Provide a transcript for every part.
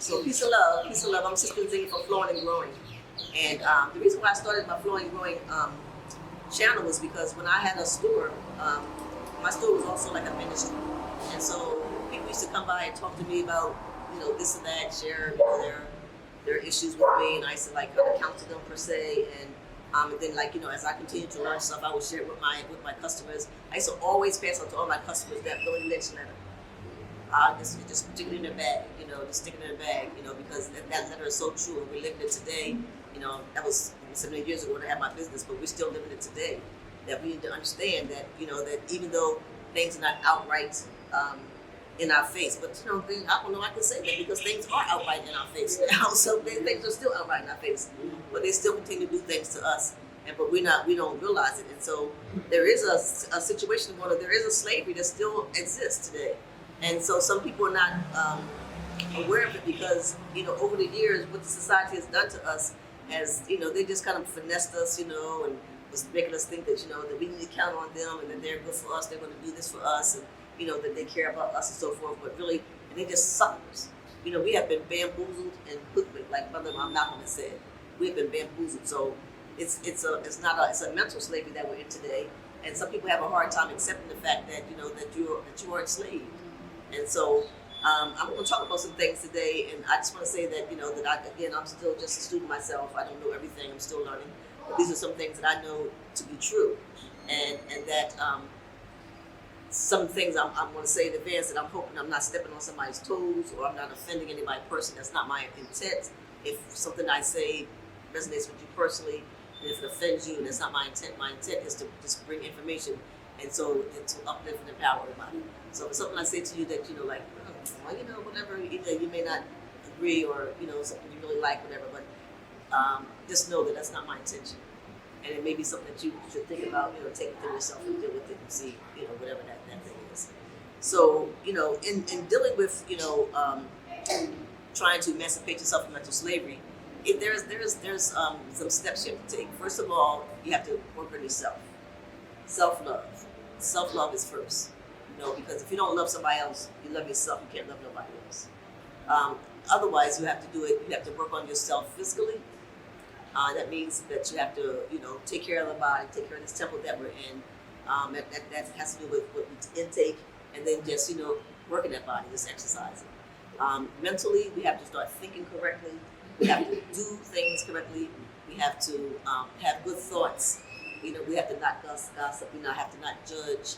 So peace and love, peace and love. I'm Sista Nzinga from Flowing and Growing. And the reason why I started my Flowing and Growing channel was because when I had a store, my store was also like a ministry. And so people used to come by and talk to me about, this and that, share their issues with me, and I used to like kind of counsel them per se. And then as I continued to learn stuff, I would share it with my customers. I used to always pass on to all my customers that Billy Lynch letter. Just stick it in their bag, just stick it in their bag, because that letter is so true, and we're living it today. That was 7 years ago when I had my business, but we're still living it today. That we need to understand that, that even though things are not outright in our face, but I don't know, I can say that because things are outright in our face now. So things are still outright in our face, but they still continue to do things to us, but we don't realize it. And so there is a situation where there is a slavery that still exists today. And so some people are not aware of it because, over the years, what the society has done to us has, they just kind of finessed us, and was making us think that, that we need to count on them and that they're good for us, they're going to do this for us, and, that they care about us and so forth. But really, and they just suckers. We have been bamboozled and hoodwinked, like Brother Malcolm has said. We have been bamboozled. So it's a mental slavery that we're in today. And some people have a hard time accepting the fact that, that you are enslaved. And so I'm going to talk about some things today, and I just want to say that, I'm still just a student myself. I don't know everything. I'm still learning. But these are some things that I know to be true, and that some things I'm going to say in advance that I'm hoping I'm not stepping on somebody's toes or I'm not offending anybody personally. That's not my intent. If something I say resonates with you personally, and if it offends you, and that's not my intent. My intent is to just bring information, and to uplift and empower everybody. So if it's something I say to you that, whatever, you may not agree or, something you really like, whatever, but just know that that's not my intention. And it may be something that you should think about, take it to yourself and deal with it and see, whatever that thing is. So, in dealing with, trying to emancipate yourself from mental slavery, there's some steps you have to take. First of all, you have to work on yourself. Self-love. Self-love is first. Because if you don't love somebody else, you love yourself, you can't love nobody else. Otherwise, you have to do it, you have to work on yourself physically. That means that you have to, take care of the body, take care of this temple that we're in. That has to do with intake, and then just, working that body, just exercising. Mentally, we have to start thinking correctly. We have to do things correctly. We have to have good thoughts. We have to not gossip. We have to not judge.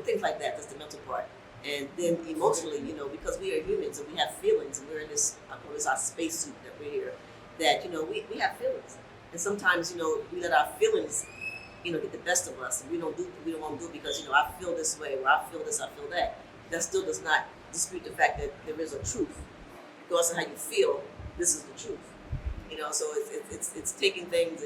Things like that. That's the mental part. And then emotionally, because we are humans and we have feelings, and we're in this, I call this our spacesuit that we're here, that, we have feelings. And sometimes, we let our feelings, get the best of us, and we don't want to do it because, I feel this way, or I feel this, I feel that. That still does not dispute the fact that there is a truth. Regardless of how you feel, this is the truth. So it's taking things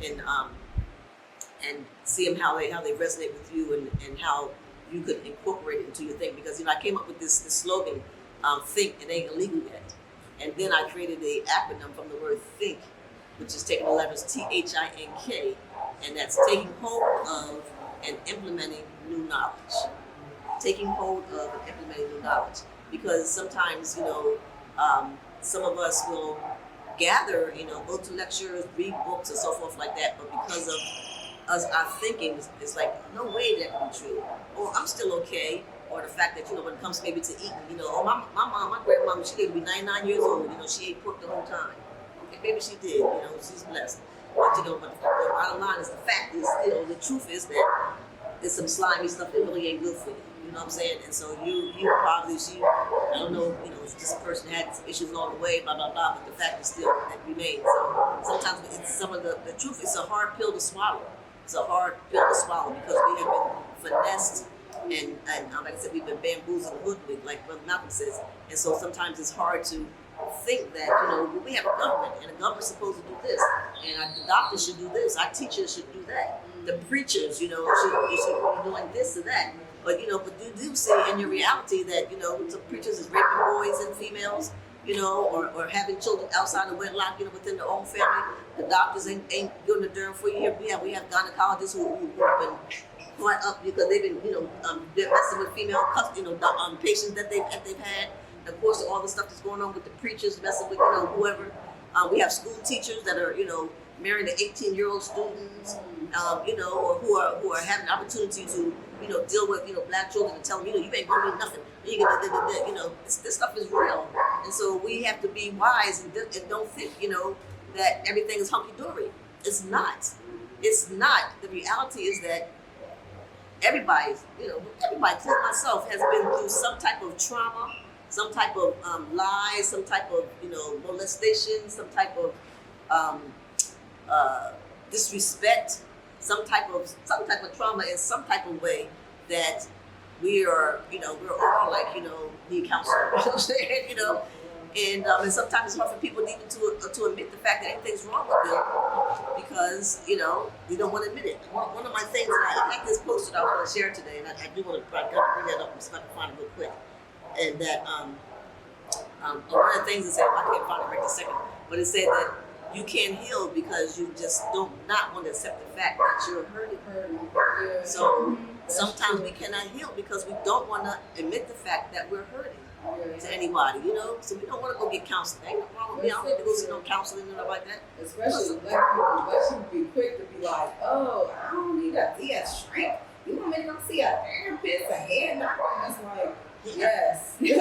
and seeing how they resonate with you and how you could incorporate it into your thing. Because, I came up with this slogan, think, it ain't illegal yet. And then I created the acronym from the word think, which is taking the letters THINK, and that's taking hold of and implementing new knowledge. Taking hold of and implementing new knowledge. Because sometimes, some of us will gather, go to lectures, read books and so forth like that, but because of us, our thinking is like, no way that can be true. Or I'm still okay. Or the fact that, when it comes maybe to eating, my mom, my grandmama, she lived to be 99 years old, she ate pork the whole time. Okay, maybe she did, she's blessed. But, but the bottom line is, the fact is, the truth is that there's some slimy stuff that really ain't good for you. You know what I'm saying? And so you probably, I don't know, if this person had some issues along the way, blah, blah, blah, but the fact is still that remains. So sometimes it's some of the truth, it's a hard pill to swallow. It's a hard pill to swallow because we have been finessed and like I said, we've been bamboozled and hoodwinked, like Brother Malcolm says. And so sometimes it's hard to think that, we have a government, and the government's supposed to do this, and the doctors should do this, our teachers should do that, the preachers, should be doing this or that. But, but you do see in your reality that, some preachers is raping boys and females, or having children outside of wedlock, within their own family. The doctors ain't doing the darn for you. We have gynecologists who have been caught up because they've been, they're messing with female patients that they've had. of course, all the stuff that's going on with the preachers messing with, whoever. We have school teachers that are, marrying to 18-year-old students, or who are having the opportunity to, deal with, black children and tell them, you ain't gonna do nothing. This stuff is real. And so we have to be wise and don't think, that everything is hunky-dory. It's not. It's not. The reality is that everybody, including myself, has been through some type of trauma, some type of lies, some type of, molestation, some type of disrespect, some type of trauma in some type of way that we are, we're all like, need counseling. You know what I'm saying? And sometimes it's hard for people even to admit the fact that anything's wrong with them because, they don't want to admit it. One of my things, and I have this post that I want to share today, and I do want to bring that up, so I can find it real quick. And that one of the things is that I can't find it right this second, but it said that you can't heal because you just don't not want to accept the fact that you're hurting. So sometimes we cannot heal because we don't want to admit the fact that we're hurting to anybody, So we don't want to go get counseling. Ain't nothing wrong with me. I don't need to go see no counseling and stuff like that. Especially black people, black people be quick to be like, oh, I don't need to see a shrink. You want me to go see a therapist, a head doctor? And it's like, yes. Take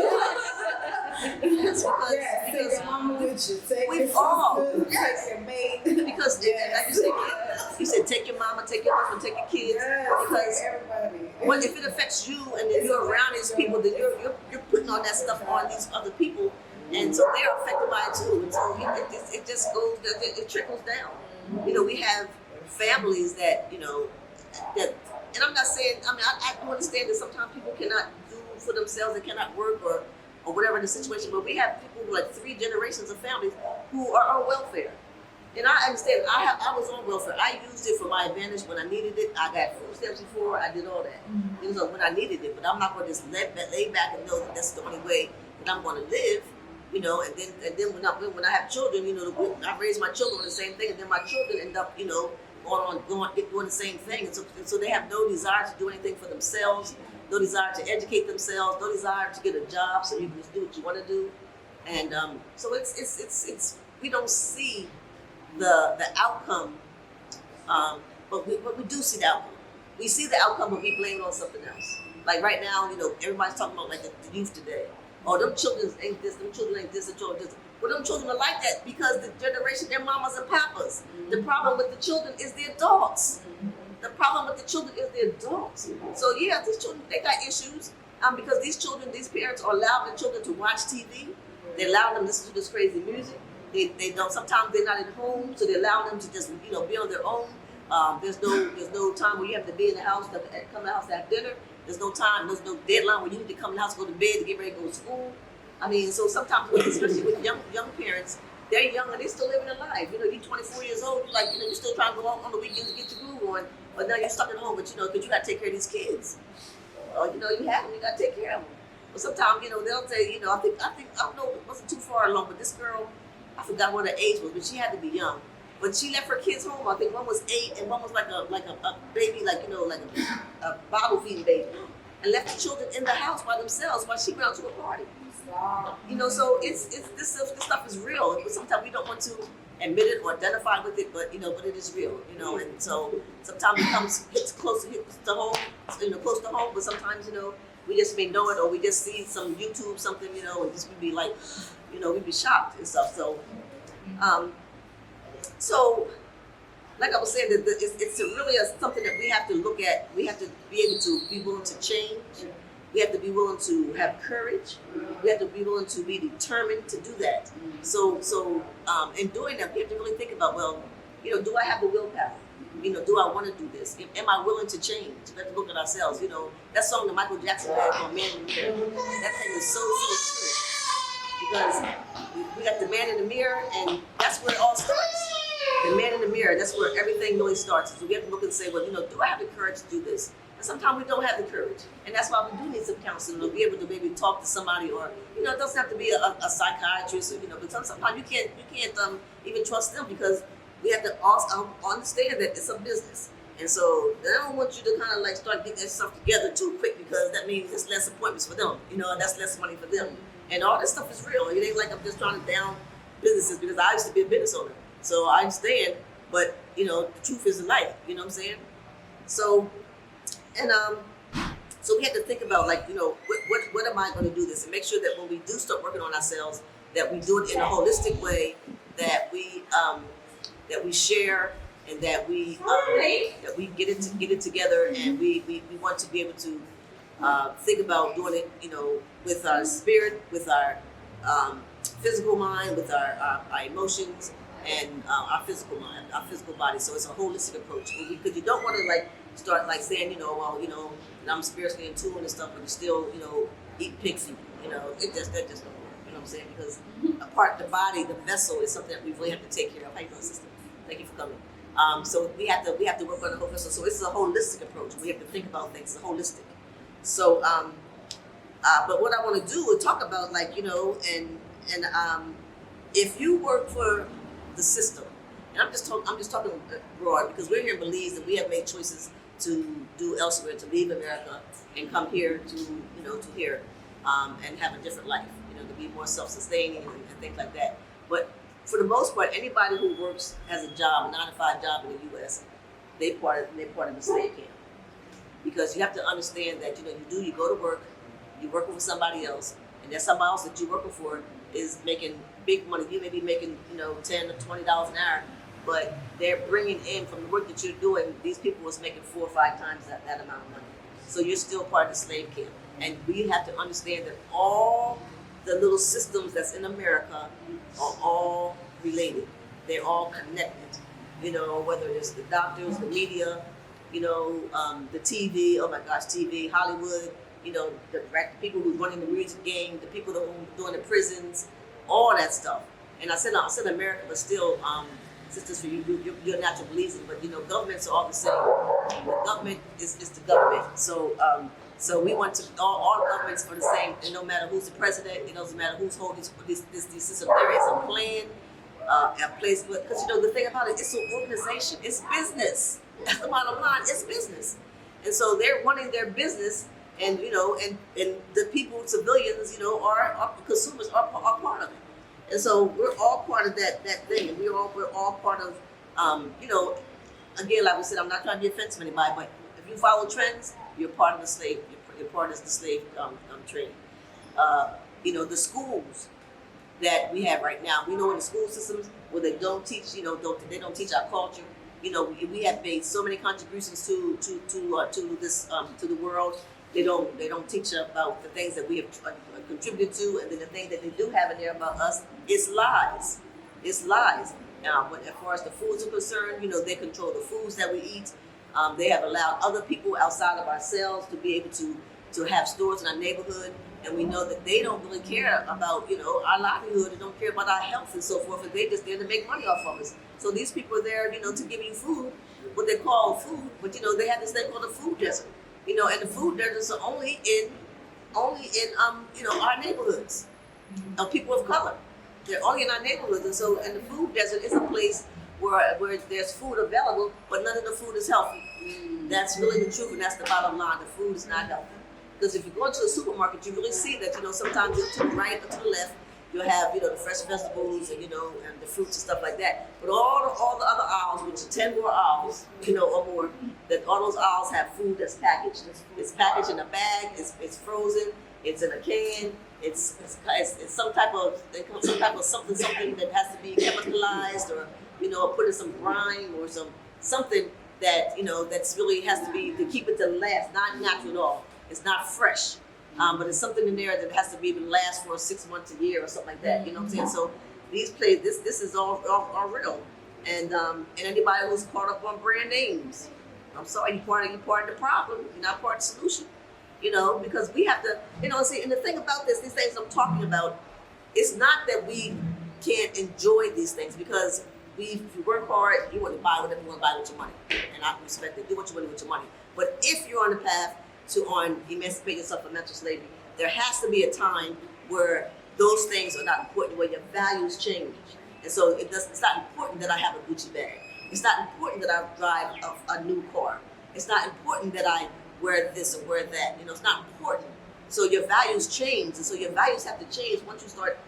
your mama with you. Take we've your all. sister, Yes. take your maid. Because like you said, take your mama, take your husband, take your kids. Yes, Because everybody. what if it affects you and if you're around these people, then you're putting all that stuff on these other people, and so they're affected by it too. And so it just goes, it trickles down. We have families that that, and I'm not saying. I mean, I do understand that sometimes people cannot do for themselves, they cannot work or whatever the situation. But we have people who like 3 generations of families who are on welfare. And I understand. I was on welfare. I used it for my advantage when I needed it. I got food stamps before. I did all that. When I needed it. But I'm not going to just lay back and know that that's the only way that I'm going to live. And then when I have children, I raise my children with the same thing, and then my children end up, doing the same thing. And so they have no desire to do anything for themselves, no desire to educate themselves, no desire to get a job so you can just do what you want to do. And so it's we don't see the outcome, but we do see the outcome. We see the outcome, but we blame it on something else. Like right now, everybody's talking about like the youth today. Oh, them children ain't this, them children ain't this, them children this. Well, them children are like that because the generation, their mamas and papas. The problem with the children is the adults. The problem with the children is the adults. So yeah, these children, they got issues because these parents are allowing the children to watch TV. They allow them to listen to this crazy music. They don't. Sometimes they're not at home, so they allow them to just be on their own. There's no time where you have to be in the house, come to the house to have dinner. There's no time. There's no deadline where you need to come in the house, go to bed, to get ready to go to school. I mean, so sometimes, especially with young parents, they're young and they're still living their life. You're 24 years old. You're like, you're still trying to go out on the weekends to get your groove on, but now you're stuck at home. But because you got to take care of these kids. You have them. You got to take care of them. But sometimes, they'll say, I think I don't know. It wasn't too far along, but this girl, I forgot what her age was, but she had to be young. But she left her kids home. I think one was 8 and one was like a baby, like a bottle feeding baby, and left the children in the house by themselves while she went out to a party. So it's this stuff is real. But sometimes we don't want to admit it or identify with it, but but it is real. And so sometimes it hits close to home, close to home. But sometimes we just may know it, or we just see some YouTube something, and just we be like, we'd be shocked and stuff. So, like I was saying, that it's really something that we have to look at. We have to be able to be willing to change. We have to be willing to have courage. We have to be willing to be determined to do that. So in doing that, we have to really think about, do I have the willpower? Do I want to do this? Am I willing to change? We have to look at ourselves. That song that Michael Jackson had called Man in the Mirror, that thing is so true. Because we got the man in the mirror, and that's where it all starts. The man in the mirror, that's where everything really starts. So we have to look and say, do I have the courage to do this? And sometimes we don't have the courage. And that's why we do need some counseling, or be able to maybe talk to somebody, or, it doesn't have to be a psychiatrist, or, but sometimes you can't even trust them, because we have to also understand that it's a business. And so I don't want you to kind of like start getting that stuff together too quick, because that means it's less appointments for them, and that's less money for them. And all this stuff is real. It ain't like I'm just trying to down businesses because I used to be a business owner. So I understand, but the truth is the light, you know what I'm saying? So, and so we had to think about like, what am I going to do this and make sure that when we do start working on ourselves, that we do it in a holistic way, that we share and that we get it together, and we want to be able to think about doing it, with our spirit, with our physical mind, with our emotions, and our physical mind, our physical body. So it's a holistic approach because you don't want to like start like saying, I'm spiritually in tune and stuff, but you still, eat pig feet. That just don't work. You know what I'm saying? Because the body, the vessel, is something that we really have to take care of. How you doing, sister? Thank you for coming. So we have to work on the whole vessel. So it's a holistic approach. We have to think about things. It's holistic. So, but what I want to do is talk about like, if you work for the system, and I'm just talking broad because we're here in Belize and we have made choices to do elsewhere, to leave America and come here to here and have a different life, to be more self-sustaining and things like that. But for the most part, anybody who works has a job, a 9-to-5 job in the U.S., they're part of the slave camp. Because you have to understand that you go to work, you're working for somebody else, and that somebody else that you're working for is making big money. You may be making $10 to $20 an hour, but they're bringing in from the work that you're doing. These people was making 4 or 5 times that amount of money. So you're still part of the slave camp, and we have to understand that all the little systems that's in America are all related. They're all connected. Whether it's the doctors, the media, the TV, oh my gosh, TV, Hollywood, the people who are running the music game, the people who are doing the prisons, all that stuff. And I said America, but still, sisters, for you're natural Belizean, but governments are all the same. The government is the government. So we want to all governments for the same, and no matter who's the president, it doesn't matter who's holding this system. There is a plan, a place, because the thing about it, it's an organization, it's business. That's the bottom line. It's business, and so they're running their business, and and the people, civilians, are consumers, are part of it, and so we're all part of that thing, and we're all part of, again, like we said, I'm not trying to be offensive to anybody, but if you follow trends, you're part of the slave. You're part of the slave trade. The schools that we have right now, we know in the school systems where they don't teach, they don't teach our culture. We have made so many contributions to this to the world. They don't teach about the things that we have contributed to, and then the thing that they do have in there about us is lies. It's lies. But as far as the foods are concerned, they control the foods that we eat. They have allowed other people outside of ourselves to be able to have stores in our neighborhood, and we know that they don't really care about our livelihood. They don't care about our health and so forth, and they just there to make money off of us. So these people are there, to give you food, what they call food, but they have this thing called a food desert, and the food deserts are only in our neighborhoods of people of color. They're only in our neighborhoods, and the food desert is a place where there's food available, but none of the food is healthy. That's really the truth, and that's the bottom line. The food is not healthy. Because if you go into the supermarket, you really see that, sometimes to the right or to the left, you'll have, the fresh vegetables and, and the fruits and stuff like that. But all the other aisles, which are 10 more aisles, or more, that all those aisles have food that's packaged. It's packaged in a bag, it's frozen, it's in a can, it's some type of something that has to be chemicalized, or, put in some brine or something that, that's really has to be to keep it to last, not natural at all. It's not fresh, but it's something in there that has to be even last for 6 months, a year, or something like that. You know what I'm saying? So this is all real, and anybody who's caught up on brand names, I'm sorry, you're part of the problem. You're not part of the solution. Because we have to, see. And the thing about these things I'm talking about, it's not that we can't enjoy these things, because if you work hard, you want to buy whatever you want to buy with your money, and I respect it. Do what you want with your money. But if you're on the path to emancipate yourself from mental slavery, there has to be a time where those things are not important, where your values change. And so it's not important that I have a Gucci bag. It's not important that I drive a new car. It's not important that I wear this or wear that. It's not important. So your values change, and so your values have to change once you start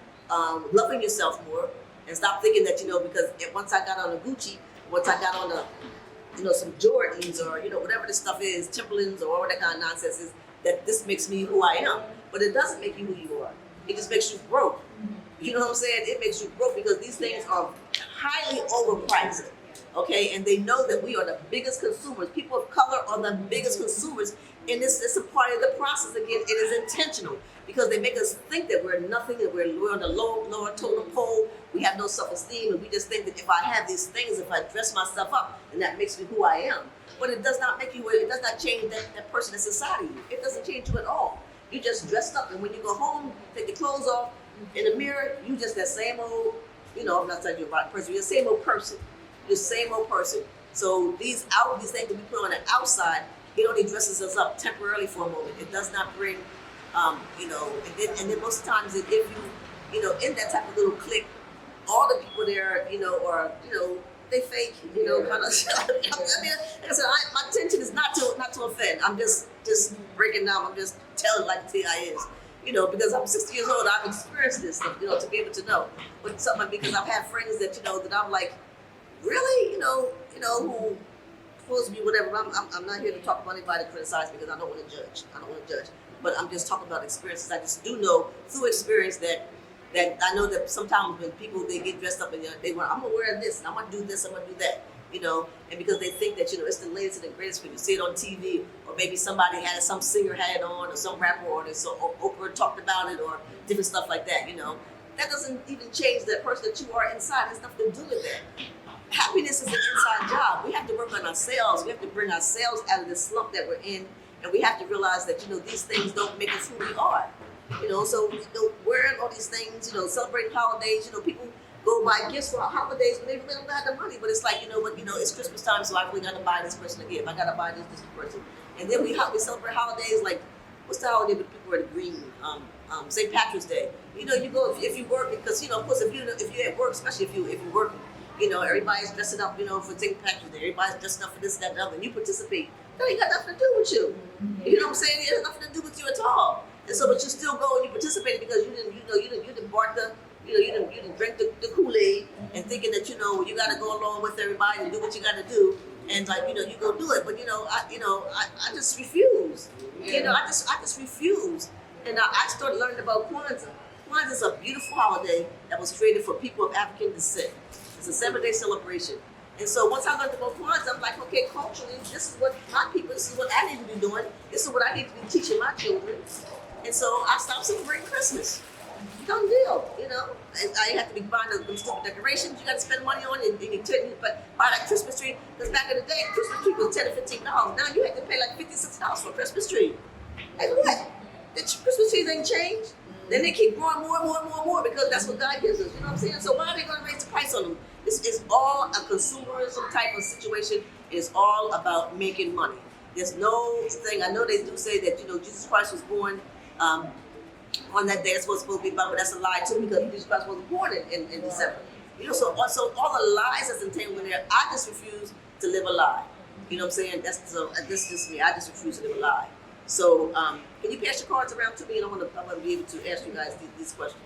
loving yourself more, and stop thinking that because once I got on a Gucci, once I got on a some Jordans or whatever this stuff is, Timberlands or whatever that kind of nonsense is, that this makes me who I am. But it doesn't make you who you are. It just makes you broke. You know what I'm saying? It makes you broke because these things are highly overpriced. Okay, and they know that we are the biggest consumers. People of color are the biggest consumers, and it's a part of the process. Again, it is intentional because they make us think that we're nothing, that we're on the lower totem pole. We have no self-esteem, and we just think that if I have these things, if I dress myself up, then that makes me who I am. But it does not make you. It does not change that person that's inside of you. It doesn't change you at all. You just dressed up, and when you go home, take your clothes off in the mirror. You just that same old. I'm not saying you're a right person. You're the same old person. The same old person. So these things that we put on the outside, it only dresses us up temporarily for a moment. It does not bring, and then most times if you, in that type of little clique, all the people there, are, they fake, kind of. I mean, like I said, my intention is not to offend. I'm just breaking down. I'm just telling like the TI is. Because I'm 60 years old, I've experienced this stuff, to be able to know. But something because I've had friends that that I'm like, really, who supposed to be whatever. I'm not here to talk about anybody to criticize because I don't want to judge. But I'm just talking about experiences. I just do know through experience that I know that sometimes when people they get dressed up and they want, I'm gonna wear this and I'm gonna do this, I'm gonna do that, and because they think that it's the latest and the greatest when you see it on TV, or maybe somebody had some singer had it on, or some rapper on it, so Oprah talked about it, or different stuff like that. That doesn't even change the person that you are inside. It has nothing to do with that. Happiness is an inside job. We have to work on ourselves. We have to bring ourselves out of the slump that we're in, and we have to realize that these things don't make us who we are. So wearing all these things, celebrating holidays. People go buy gifts for holidays when they really don't have the money. But it's like it's Christmas time, so I really gotta buy this person a gift. I gotta buy this person, and then we celebrate holidays like what's the holiday when people wear the green? St. Patrick's Day. You go if you work because of course if you're at work, especially if you're working. Everybody's dressing up, for St. Patrick's Day. Everybody's dressing up for this, that, and the other, and you participate. No, it got nothing to do with you. You know what I'm saying? It has nothing to do with you at all. And so, but you still go and you participate because you didn't bark you didn't drink the Kool-Aid and thinking that you got to go along with everybody and do what you got to do, and you go do it. But I just refuse. Yeah. I just refuse. And I started learning about Kwanzaa. Kwanzaa is a beautiful holiday that was created for people of African descent. It's a 7-day celebration. And so once I learned about Kwanzaa, I'm like, okay, culturally, this is what my people, this is what I need to be doing. This is what I need to be teaching my children. And so I stopped celebrating Christmas. Done deal, And I have to be buying those stupid decorations you got to spend money on, and you buy that Christmas tree. Because back in the day, Christmas tree was $10 to $15. Now you have to pay like $56 for a Christmas tree. Like what? The Christmas trees ain't changed. Then they keep growing more because that's what God gives us. You know what I'm saying? So why are they going to raise the price on them? This is all a consumerism type of situation. It's all about making money. There's no thing. I know they do say that Jesus Christ was born on that day. It's supposed to be about, but that's a lie too because Jesus Christ wasn't born in December. So all the lies that's entangled in there. I just refuse to live a lie. You know what I'm saying? This is just me. I just refuse to live a lie. So can you pass your cards around to me, and I want to be able to ask you guys these questions.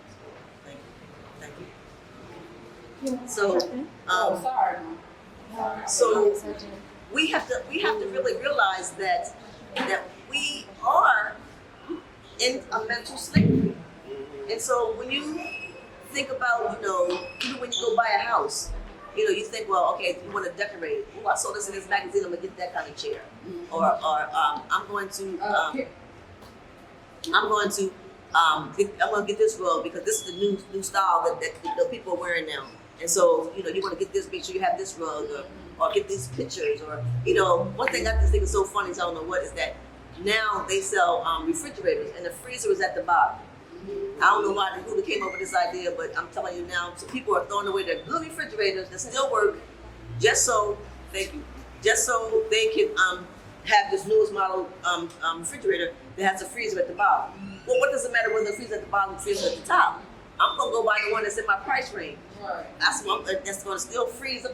Thank you. So, sorry. So we have to really realize that we are in a mental slavery. And so when you think about, even when you go buy a house, you think, well, okay, you want to decorate it. Oh, I saw this in this magazine. I'm gonna get that kind of chair, or I'm going to get this rug because this is the new style that people are wearing now. And so, you want to get this, make sure you have this rug, or get these pictures, or one thing I just think is so funny, I don't know what, is that now they sell refrigerators and the freezer is at the bottom. I don't know who came up with this idea, but I'm telling you now, so people are throwing away their good refrigerators that still work just so they can have this newest model refrigerator that has a freezer at the bottom. Well, what does it matter whether the freezer at the bottom or the freezer at the top? I'm gonna go buy the one that's in my price range. Right. That's gonna still freeze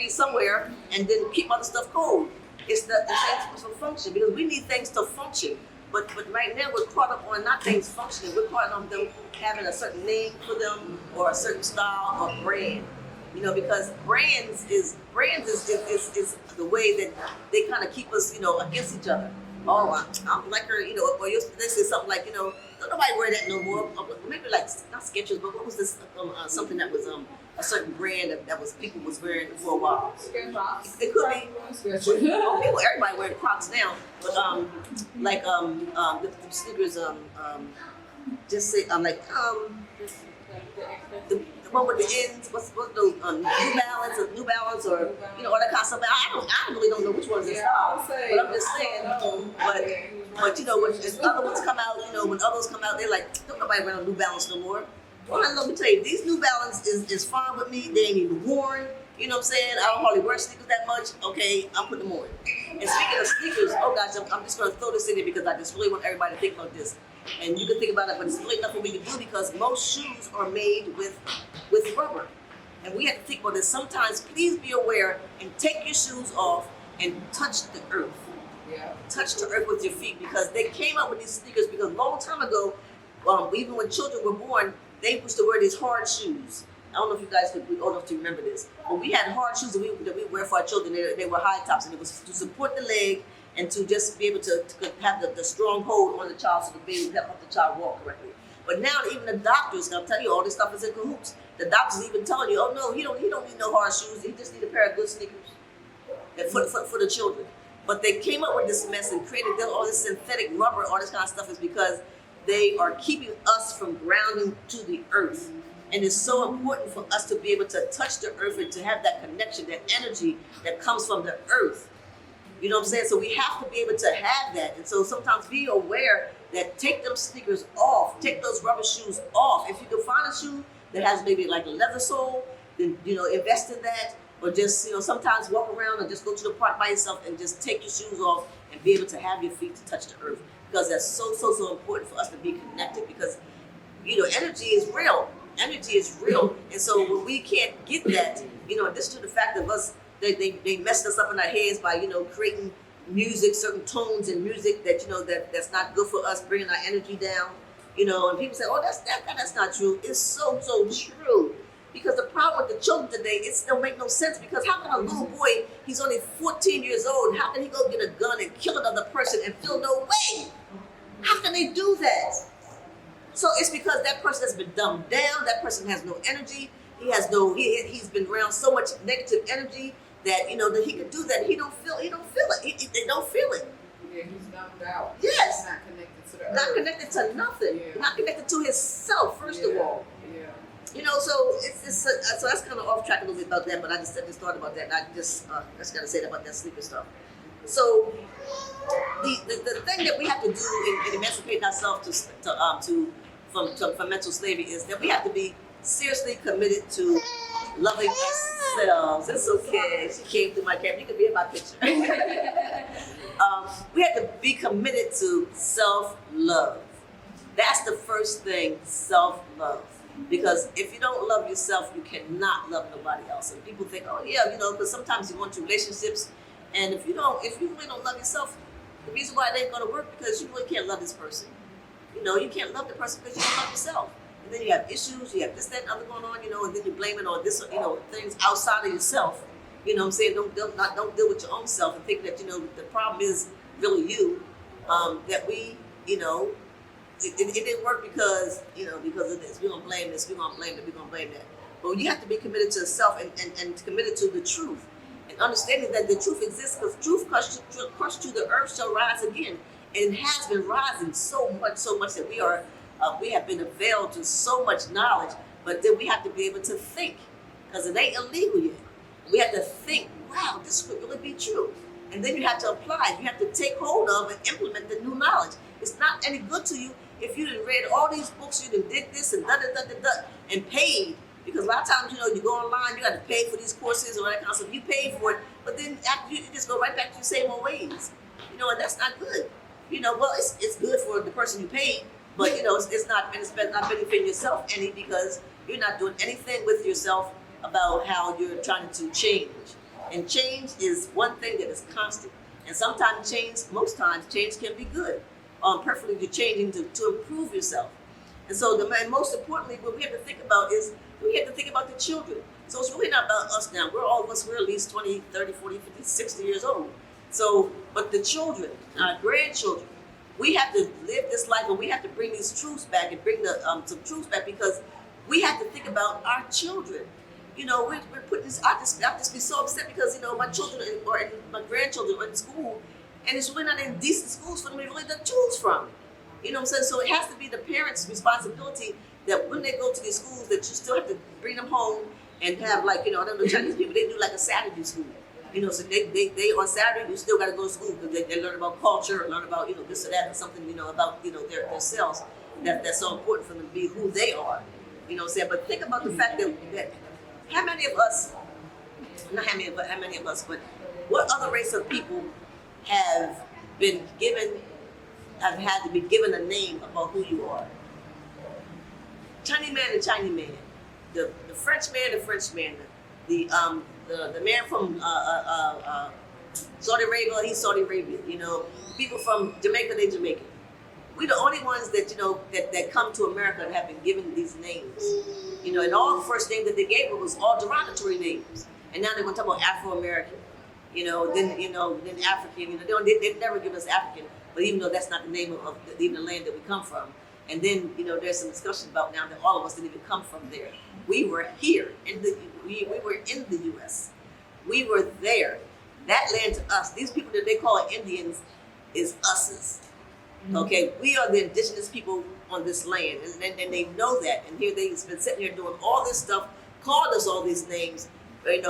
somewhere and then keep other stuff cold. It's the same for function because we need things to function. But right now we're caught up on not things functioning. We're caught on them having a certain name for them or a certain style or brand. You know, because brands is the way that they kind of keep us, you know, against each other. Oh, I'm like her, you know, or they say something like, you know, don't nobody wear that no more. Maybe like not Skechers, but what was this? Something that was a certain brand that was people was wearing for a while. It could be. Oh, people, everybody wearing Crocs now, but the sneakers just say the one with the ends. What's those New Balance or you know all that kind of stuff. I really don't know which one's in style, but I'm just saying. But you know when other ones come out, you know when others come out, they're like don't nobody wear no New Balance no more. Well, let me tell you, these New Balance is fine with me. They ain't even worn. You know what I'm saying? I don't hardly wear sneakers that much. Okay, I'm putting them on. And speaking of sneakers, oh gosh, I'm just going to throw this in there because I just really want everybody to think about this. And you can think about it, but it's really nothing we can do because most shoes are made with rubber. And we have to think about this. Sometimes, please be aware and take your shoes off and touch the earth. Yeah. Touch the earth with your feet because they came up with these sneakers because a long time ago, even when children were born, they used to wear these hard shoes. I don't know if you guys could be old enough to remember this, but we had hard shoes that we wear for our children. They were high tops, and it was to support the leg and to just be able to have the strong hold on the child so the baby would help the child walk correctly. But now even the doctors, I'm telling you, all this stuff is in cahoots. The doctors even telling you, oh no, he don't need no hard shoes. He just need a pair of good sneakers for the children. But they came up with this mess and created all this synthetic rubber, all this kind of stuff is because they are keeping us from grounding to the earth. And it's so important for us to be able to touch the earth and to have that connection, that energy that comes from the earth. You know what I'm saying? So we have to be able to have that. And so sometimes be aware that take them sneakers off, take those rubber shoes off. If you can find a shoe that has maybe like a leather sole, then, you know, invest in that. Or just, you know, sometimes walk around or just go to the park by yourself and just take your shoes off and be able to have your feet to touch the earth. Because that's so important for us to be connected because, you know, energy is real. Energy is real. And so when we can't get that, you know, this to the fact of us, they messed us up in our heads by, you know, creating music, certain tones in music that, you know, that's not good for us, bringing our energy down, you know, and people say, oh, that's not true. It's so true. Because the problem with the children today, it don't make no sense because how can a little boy, he's only 14 years old, how can he go get a gun and kill another person and feel no way? How can they do that? So it's because that person has been dumbed down, that person has no energy, he's been around so much negative energy that, you know, that he can do that, he don't feel it, they don't feel it. Yeah, he's dumbed out. Yes. He's not connected to the earth. Not connected to nothing, not connected to himself, first of all. Yeah. You know, so so that's kind of off track a little bit about that, but I just thought about that, and I just gotta say that about that sleeper stuff. So the thing that we have to do in emancipating ourselves from mental slavery is that we have to be seriously committed to loving ourselves. It's okay. She came through my camera. You can be in my picture. We have to be committed to self-love. That's the first thing, self-love. Because if you don't love yourself, you cannot love nobody else. And people think, oh yeah, you know, because sometimes you go into relationships, and if you really don't love yourself, the reason why it ain't gonna work because you really can't love this person. You know, you can't love the person because you don't love yourself. And then you have issues, you have this, that, and other going on, you know, and then you blame it on this, you know, things outside of yourself. You know what I'm saying? Don't deal with your own self and think that, you know, the problem is really you. That we, you know, it didn't work because, you know, because of this. We're gonna blame this, we're gonna blame that, we're gonna blame that. But you have to be committed to self and committed to the truth. And understanding that the truth exists because truth crushed to the earth shall rise again. And it has been rising so much that we have been availed to so much knowledge, but then we have to be able to think because it ain't illegal yet. We have to think, wow, this could really be true. And then you have to apply. You have to take hold of and implement the new knowledge. It's not any good to you if you done read all these books, you done did this and and paid. Because a lot of times, you know, you go online, you got to pay for these courses or that kind of stuff. You pay for it, but then after you just go right back to your same old ways. You know, and that's not good. You know, well, it's good for the person you paid, but you know, it's not benefiting yourself any because you're not doing anything with yourself about how you're trying to change. And change is one thing that is constant. And sometimes most times change can be good. perfectly you're changing to improve yourself. And so and most importantly, what we have to think about is we have to think about the children. So it's really not about us now. We're all of us, we're at least 20, 30, 40, 50, 60 years old. So, but the children, our grandchildren, we have to live this life and we have to bring these truths back and bring some truths back because we have to think about our children. You know, we're putting this, I just be so upset because, you know, my children or my grandchildren are in school and it's really not in decent schools for them to really to choose from. You know what I'm saying? So it has to be the parents' responsibility that when they go to these schools that you still have to bring them home and have like, you know, I don't know, Chinese people, they do like a Saturday school. You know, so they on Saturday, you still got to go to school because they learn about culture, learn about, you know, this or that or something, you know, about, you know, their selves. That's so important for them to be who they are. You know what I'm saying? But think about the fact that how many of us, not how many of us, but what other race of people have had to be given a name about who you are? Chinese man, the Chinese man, the French man, the French man, the man from Saudi Arabia, he's Saudi Arabian. You know, people from Jamaica, they Jamaican. We're the only ones that, you know, that come to America and have been given these names. You know, and all the first name that they gave us was all derogatory names. And now they're going to talk about Afro-American. You know, then African. You know, they never give us African, but even though that's not the name of even the land that we come from. And then, you know, there's some discussion about now that all of us didn't even come from there. We were here, we were in the U.S. We were there. That land to us, these people that they call Indians, is us's. Okay, we are the indigenous people on this land, and they know that. And here they've been sitting here doing all this stuff, called us all these names, raping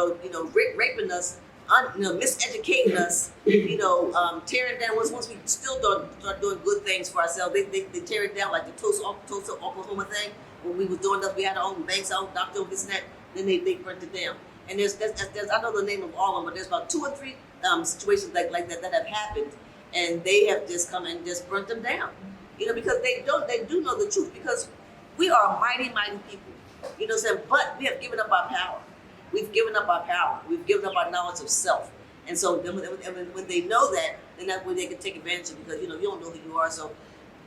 us, miseducating us, tearing down. Once we still start doing good things for ourselves, they tear it down like the Tulsa, Oklahoma thing. When we was doing that, we had our own banks, our own doctor, this and that. Then they burnt it down. And there's I know the name of all of them, but there's about 2 or 3 situations like that have happened, and they have just come and just burnt them down. You know, because they do know the truth, because we are a mighty, mighty people. You know what I'm saying? But we have given up our power. We've given up our power. We've given up our knowledge of self. And so then when they know that, then that's when they can take advantage of, because, you know, you don't know who you are. So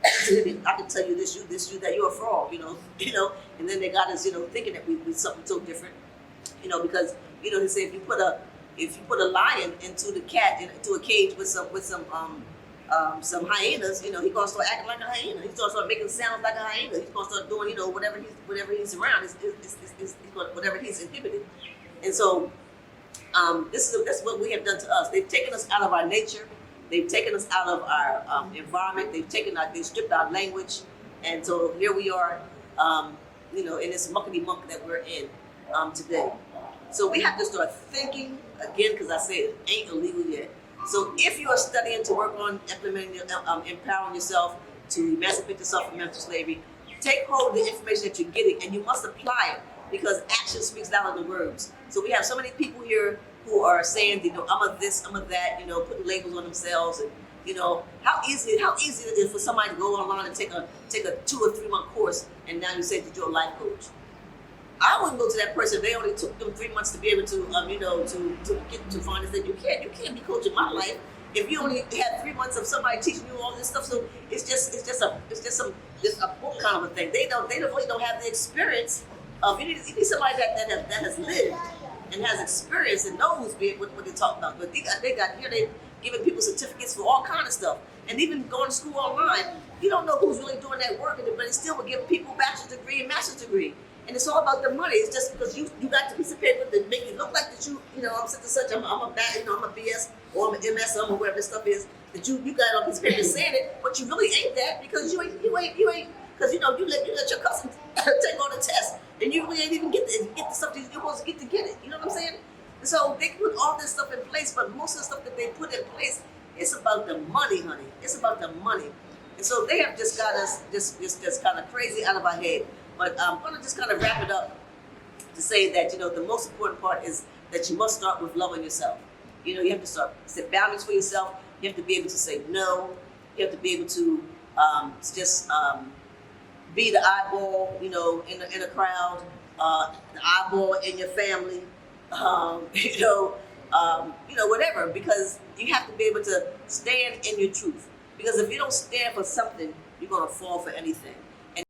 I can tell you this, you, that you're a fraud, you know. And then they got us, thinking that we something so different, because, they say if you put a lion into a cage with some hyenas, he's gonna start acting like a hyena. He's gonna start making sounds like a hyena. He's gonna start doing, whatever he's around, whatever he's inhibited. And so that's what we have done to us. They've taken us out of our nature. They've taken us out of our environment. They've stripped our language, and so here we are, in this muckety muck that we're in today. So we have to start thinking again, because I say it ain't illegal yet. So if you are studying to work on implementing, empowering yourself to emancipate yourself from mental slavery, take hold of the information that you're getting, and you must apply it, because action speaks louder than words. So we have so many people here who are saying, I'm a this, I'm a that, putting labels on themselves, and how easy it is for somebody to go online and take a 2 or 3 month course, and now you say that you're a life coach. I wouldn't go to that person if they only took them 3 months to be able to, to find this. That you can't be coaching my life if you only had 3 months of somebody teaching you all this stuff. So it's just a book kind of a thing. They really don't have the experience of. You need somebody that has lived and has experience and knows what they're talking about. But they giving people certificates for all kind of stuff, and even going to school online. You don't know who's really doing that work, but it still will give people bachelor's degree and master's degree. And it's all about the money. It's just because you got the piece of paper that make it look like that I'm such and such. I'm a BS or I'm an MS or whatever this stuff is that you got on this paper saying it, but you really ain't that, because you ain't because you let your cousin take on the test, and you really ain't even get the stuff that you're supposed to get it. You know what I'm saying? So they put all this stuff in place, but most of the stuff that they put in place, it's about the money, honey. It's about the money. And so they have just got us just kind of crazy out of our head. But I'm going to just kind of wrap it up to say that, the most important part is that you must start with loving yourself. You have to set boundaries for yourself. You have to be able to say no. You have to be able to be the eyeball, in a crowd, the eyeball in your family, whatever, because you have to be able to stand in your truth. Because if you don't stand for something, you're gonna fall for anything.